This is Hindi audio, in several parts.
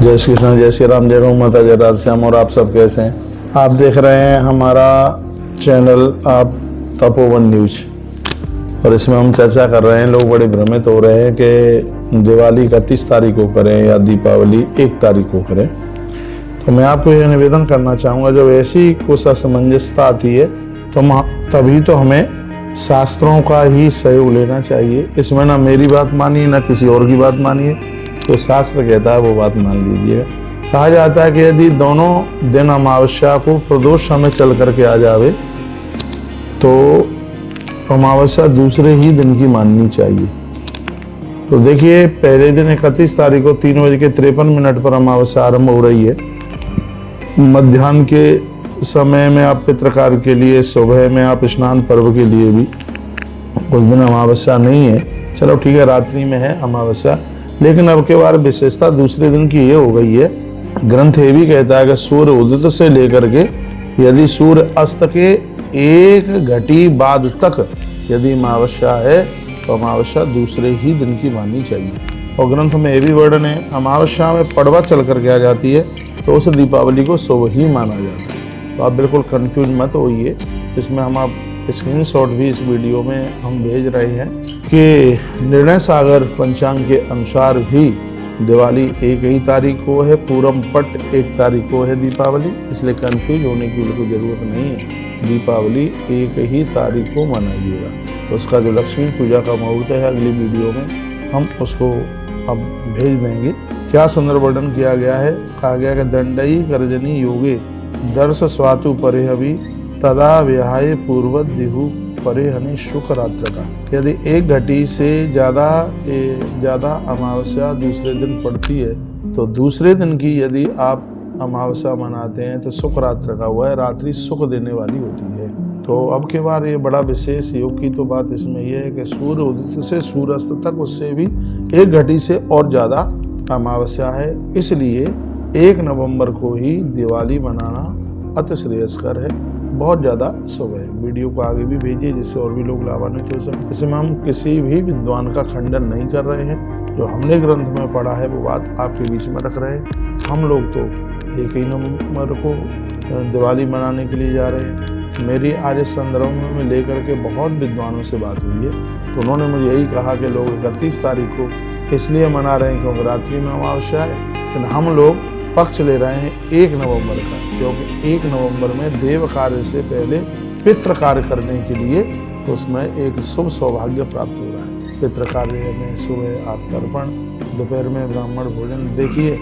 जय श्री कृष्ण, जय श्री राम, जय गौ माता, जय राधे श्याम। और आप सब कैसे हैं? आप देख रहे हैं हमारा चैनल आप तपोवन न्यूज, और इसमें हम चर्चा कर रहे हैं। लोग बड़े भ्रमित हो रहे हैं कि दिवाली 31 तारीख को करें या दीपावली 1 तारीख को करें। तो मैं आपको यह निवेदन करना चाहूँगा, जब ऐसी कुछ असमंजसता आती है तो तभी तो हमें शास्त्रों का ही सहयोग लेना चाहिए। इसमें ना मेरी बात मानिए ना किसी और की बात मानिए, तो शास्त्र कहता है वो बात मान लीजिएगा। कहा जाता है कि यदि दोनों दिन अमावस्या को प्रदोष समय चल करके आ जावे तो अमावस्या दूसरे ही दिन की माननी चाहिए। तो देखिए, पहले दिन 31 तारीख को 3:53 पर अमावस्या आरंभ हो रही है। मध्याह्न के समय में आप पितृकार के लिए, सुबह में आप स्नान पर्व के लिए भी उस दिन अमावस्या नहीं है। चलो ठीक है, रात्रि में है अमावस्या, लेकिन अब के बार विशेषता दूसरे दिन की ये हो गई है। ग्रंथ ये भी कहता है कि सूर्य उदित से लेकर के यदि सूर्य अस्त के 1 घटी बाद तक यदि अमावस्या है तो अमावस्या दूसरे ही दिन की माननी चाहिए। और ग्रंथ में ये भी वर्णन है, अमावस्या में पड़वा चल करके आ जाती है तो उस दीपावली को शुभ ही माना जाता है। तो आप बिल्कुल कंफ्यूज मत होइए। इसमें हम आप स्क्रीनशॉट भी इस वीडियो में हम भेज रहे हैं कि निर्णय सागर पंचांग के अनुसार भी दिवाली 1 ही तारीख को है, पूरम पट 1 तारीख को है दीपावली। इसलिए कंफ्यूज होने की बिल्कुल ज़रूरत नहीं है। दीपावली 1 ही तारीख को मनाइएगा। उसका जो लक्ष्मी पूजा का मुहूर्त है अगली वीडियो में हम उसको अब भेज देंगे। क्या सुंदर वर्णन किया गया है। कहा गया कि दंडई गर्जनी योगे दर्श स्वातु परिहवि तदा विहाय पूर्वत दिहु परिहनि शुक्र रात्र का। यदि 1 घटी से ज़्यादा अमावस्या दूसरे दिन पड़ती है तो दूसरे दिन की यदि आप अमावस्या मनाते हैं तो शुक्र रात्र का, वह रात्रि सुख देने वाली होती है। तो अब के बार ये बड़ा विशेष योग की तो बात इसमें यह है कि सूर्य उदित से सूर्यास्त तक उससे भी 1 घटी से और ज़्यादा अमावस्या है। इसलिए 1 नवंबर को ही दिवाली मनाना अति श्रेयस्कर है, बहुत ज़्यादा शुभ है। वीडियो को आगे भी भेजिए जिससे और भी लोग लाभान्वित हो सकें। इसमें हम किसी भी विद्वान का खंडन नहीं कर रहे हैं। जो हमने ग्रंथ में पढ़ा है वो बात आपके बीच में रख रहे हैं। हम लोग तो 1 ही नवंबर को दिवाली मनाने के लिए जा रहे हैं। मेरी आज इस संदर्भ में लेकर के बहुत विद्वानों से बात हुई है, तो उन्होंने मुझे यही कहा कि लोग 31 तारीख को इसलिए मना रहे हैं क्योंकि रात्रि में अमावस्या है, लेकिन हम लोग पक्ष ले रहे हैं 1 नवंबर का, क्योंकि 1 नवंबर में देव कार्य से पहले पितृ कार्य करने के लिए तो उसमें एक शुभ सौभाग्य प्राप्त हो रहा है। पितृ कार्य में सुबह आप तर्पण, दोपहर में ब्राह्मण भोजन। देखिए,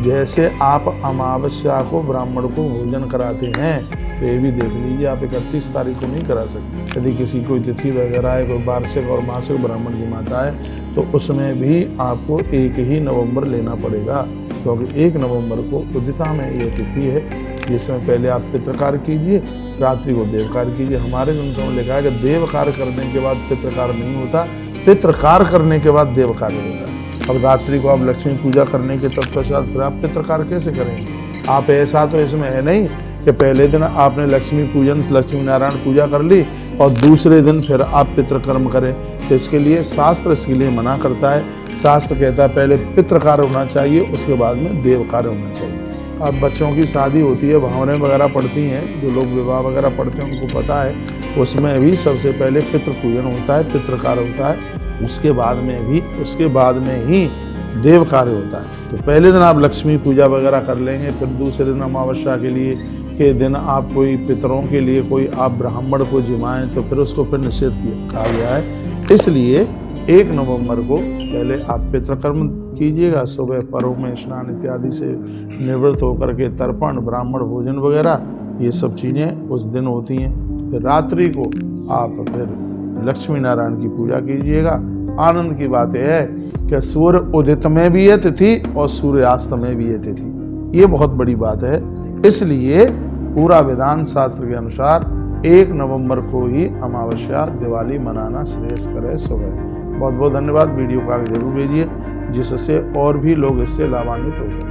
जैसे आप अमावस्या को ब्राह्मण को भोजन कराते हैं तो ये भी देख लीजिए, आप 31 तारीख को नहीं करा सकते। यदि किसी कोई तिथि वगैरह है, कोई वार्षिक और मासिक ब्राह्मण की माता है तो उसमें भी आपको 1 ही नवंबर लेना पड़ेगा, क्योंकि 1 नवंबर को उदिता में ये तिथि है जिसमें पहले आप पितृकार कीजिए, रात्रि को देवकार कीजिए। हमारे ग्रंथों में लिखा है कि देवकार करने के बाद पितृकार नहीं होता, पितृकार करने के बाद देवकार होता है। अब रात्रि को आप लक्ष्मी पूजा करने के तत्पश्चात फिर आप पितृकार कैसे करेंगे? आप ऐसा तो इसमें है नहीं कि पहले दिन आपने लक्ष्मी पूजन, लक्ष्मी नारायण पूजा कर ली और दूसरे दिन फिर आप पितृकर्म करें। तो इसके लिए शास्त्र इसके लिए मना करता है। शास्त्र कहता है पहले पितृकार्य होना चाहिए, उसके बाद में देव कार्य होना चाहिए। अब बच्चों की शादी होती है, भावनाएं वगैरह पड़ती हैं, जो लोग विवाह वगैरह पढ़ते हैं उनको पता है, उसमें भी सबसे पहले पितृ पूजन होता है, पितृकार्य होता है, उसके बाद में ही देव कार्य होता है। तो पहले दिन आप लक्ष्मी पूजा वगैरह कर लेंगे, फिर दूसरे दिन अमावस्या के दिन आप कोई पितरों के लिए कोई आप ब्राह्मण को जिमाएं तो फिर उसको फिर निषेध कहा गया है। इसलिए 1 नवंबर को पहले आप पितृकर्म कीजिएगा, सुबह पर्व में स्नान इत्यादि से निवृत्त होकर के तर्पण, ब्राह्मण भोजन वगैरह ये सब चीज़ें उस दिन होती हैं। फिर रात्रि को आप फिर लक्ष्मी नारायण की पूजा कीजिएगा। आनंद की बात यह है कि सूर्य उदित में भी है तिथि और सूर्यास्त में भी है तिथि, ये बहुत बड़ी बात है। इसलिए पूरा विधान शास्त्र के अनुसार 1 नवंबर को ही अमावस्या दिवाली मनाना श्रेयस्कर है, शुभ है। बहुत बहुत धन्यवाद। वीडियो को आगे जरूर भेजिए जिससे और भी लोग इससे लाभान्वित हो सकें।